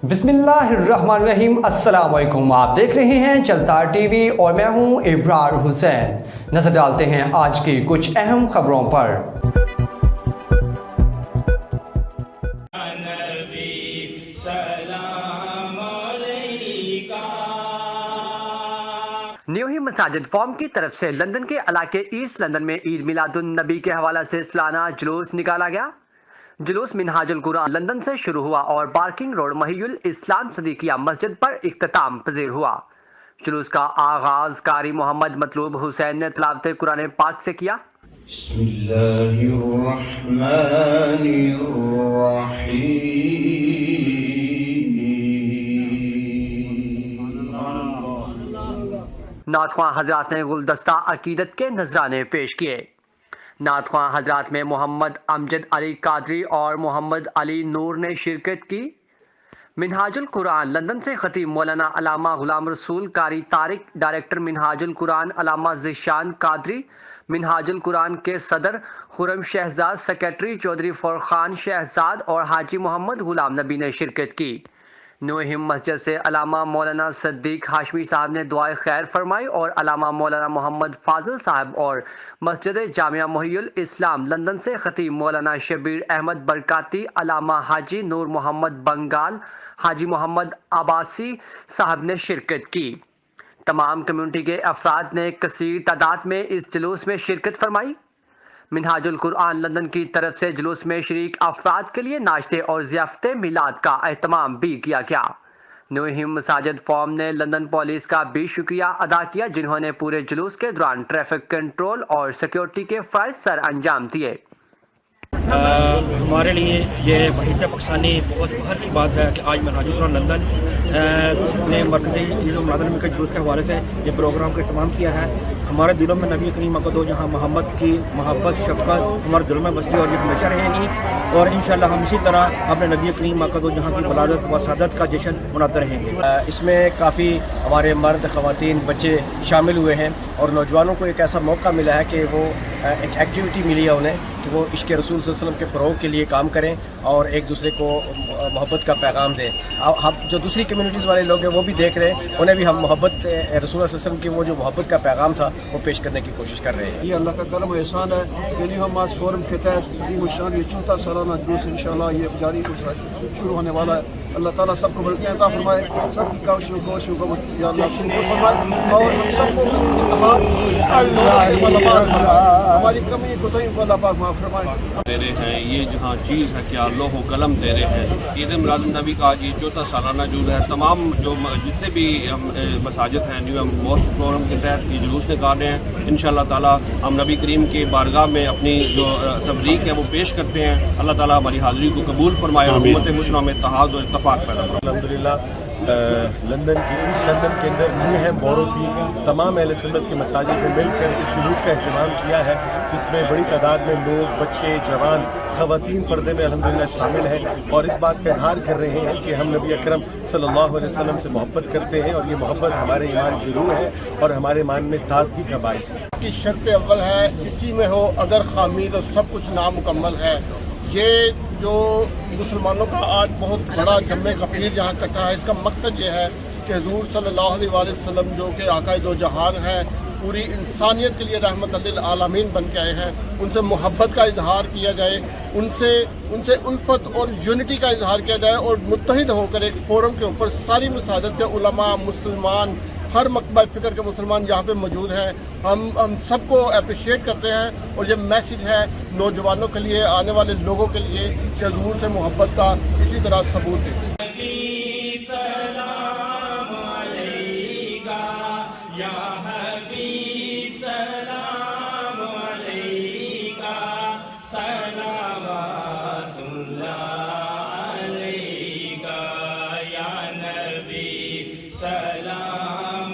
बिस्मिल्लाहिर्रहमानिर्रहीम। अस्सलाम वालेकुम। आप देख रहे हैं चलता टीवी और मैं हूं इब्रार हुसैन। नजर डालते हैं आज की कुछ अहम खबरों पर। न्यू ही मसाजिद फॉर्म की तरफ से लंदन के इलाके ईस्ट लंदन में ईद मिलादुन नबी के हवाले से सालाना जुलूस निकाला गया। जुलूस मिनहाजुल कुरान लंदन से शुरू हुआ और बार्किंग रोड महियुल इस्लाम सदीकिया मस्जिद पर इख्तिताम पजीर हुआ। जुलूस का आगाज कारी मोहम्मद मतलूब हुसैन ने तिलावत कुरान पाक से किया। नातख्वां हजरात ने गुलदस्ता अकीदत के नजराने पेश किए। नातख्वां हजरात में मोहम्मद अमजद अली कादरी और मोहम्मद अली नूर ने शिरकत की। मिनहाजुल कुरान लंदन से खतीब मौलाना अलामा गुलाम रसूल कारी तारिक, डायरेक्टर मिनहाजुल कुरान अलामा ज़िशान कादरी, मिनहाजुल कुरान के सदर खुरम शहजाद, सेक्रेटरी चौधरी फरखान शहजाद और हाजी मोहम्मद गुलाम नबी ने शिरकत की। नूहिम मस्जिद से अलामा मौलाना सद्दीक हाशमी साहब ने दुआए खैर फरमाई और अलामा मौलाना मोहम्मद फाजिल साहब और मस्जिद जामिया मोहियुल इस्लाम लंदन से खतीब मौलाना शबीर अहमद बरकाती, अलामा हाजी नूर मोहम्मद बंगाल, हाजी मोहम्मद अब्बासी साहब ने शिरकत की। तमाम कम्युनिटी के अफराद ने कसीर तादाद में इस जुलूस में शिरकत फरमाई। मिनहाजुल कुरान लंदन की तरफ से जुलूस में शरीक अफराद के लिए नाश्ते और ज़ियाफ़त मिलाद का एहतमाम भी किया गया। न्यू हिम मसाजिद फॉर्म ने लंदन पुलिस का भी शुक्रिया अदा किया, जिन्होंने पूरे जुलूस के दौरान ट्रैफिक कंट्रोल और सिक्योरिटी के फ़राइज़ सर अंजाम दिए। हमारे लिए ये बहीत पाकिस्तानी बहुत फ़ख्र की बात है कि आज मिनहाजुल कुरान लंदन ने मरकज़ी ईद उल मिलाद के जुलूस के हवाले से ये प्रोग्राम का इत्माम किया है। हमारे दिलों में नबी करीम दो जहाँ मोहम्मद की मोहब्बत शफ़क़त हमारे दिलों में बसती और ये हमेशा रहेगी और इंशाअल्लाह हम इसी तरह अपने नबी करीम दो जहाँ की वलादत व सादत का जश्न मनाते रहेंगे। इसमें काफ़ी हमारे मर्द ख़वातीन बच्चे शामिल हुए हैं और नौजवानों को एक ऐसा मौका मिला है कि वो एक एक्टिविटी मिली है उन्हें कि वो इश्क़ रसूल सल्लल्लाहु अलैहि वसल्लम के फ़रोग़ के लिए काम करें और एक दूसरे को मोहब्बत का पैगाम दें। हम जो दूसरी कम्युनिटीज़ वाले लोग हैं वो भी देख रहे हैं, उन्हें भी हम मोहब्बत रसूल सल्लल्लाहु अलैहि वसल्लम की वो जो मोहब्बत का पैगाम था वो पेश करने की कोशिश कर रहे हैं। ये अल्लाह का करम एहसान है। न्यू हिम मास फोरम के तहत ये चौथा सालाना जुलूस इंशाअल्लाह ये जारी शुरू होने वाला है। अल्लाह ताला सबको बरकतें अता फरमाए, सबकी काविशों को या अल्लाह कबूल फरमाए और हम सबको हमारी कमी कोताही को अल्लाह पाक माफ़ फरमाए। दे रहे हैं ये जहाँ चीज़ है क्या लोह कलम दे रहे हैं। ईद मिलाद नबी का ये चौथा सालाना जुलूस है। तमाम जो जितने भी मसाजिद हैं न्यू मोस्ट फोरम के तहत ये जुलूस निकाल रहे हैं। इंशाअल्लाह ताला हम नबी करीम के बारगाह में अपनी जो तबलीग है वो पेश करते हैं। अल्लाह ताला हमारी हाज़िरी को कबूल फरमाए और उम्मत मुस्लिमा में इत्तेहाद और इत्तफाक पैदा फरमाए। अल्हम्दुलिल्लाह लंदन की ईस्ट लंदन के अंदर न्यू है बोरो की तमाम अहले सुन्नत के मसाजिद में मिलकर इस जुलूस का अहतमाम किया है, जिसमें बड़ी तादाद में लोग, बच्चे, जवान, ख़वातीन पर्दे में अल्हम्दुलिल्लाह शामिल हैं और इस बात का इज़हार कर रहे हैं कि हम नबी अकरम सल्लल्लाहु अलैहि वसल्लम से मोहब्बत करते हैं और ये मोहब्बत हमारे ईमान की रूह है और हमारे ईमान में ताज़गी का बाइस है। की शर्त अव्वल है इसी में हो अगर खामी तो सब कुछ नामुकम्मल है। ये जो मुसलमानों का आज बहुत बड़ा जम्मे गफीर यहाँ इकट्ठा है, इसका मकसद ये है कि हुज़ूर सल्लल्लाहु अलैहि वसल्लम जो कि आक़ाए दो जहान हैं, पूरी इंसानियत के लिए रहमत लिल आलमीन बन के आए हैं, उनसे मोहब्बत का इजहार किया जाए, उनसे उल्फत और यूनिटी का इजहार किया जाए और मुत्तहिद होकर एक फ़ोरम के ऊपर सारी मसाजिद के उलमा, मुसलमान, हर मकतबा फ़िक्र के मुसलमान यहाँ पे मौजूद हैं। हम सबको अप्रिशिएट करते हैं और ये मैसेज है नौजवानों के लिए, आने वाले लोगों के लिए कि हुज़ूर से मोहब्बत का इसी तरह सबूत दें। सलाम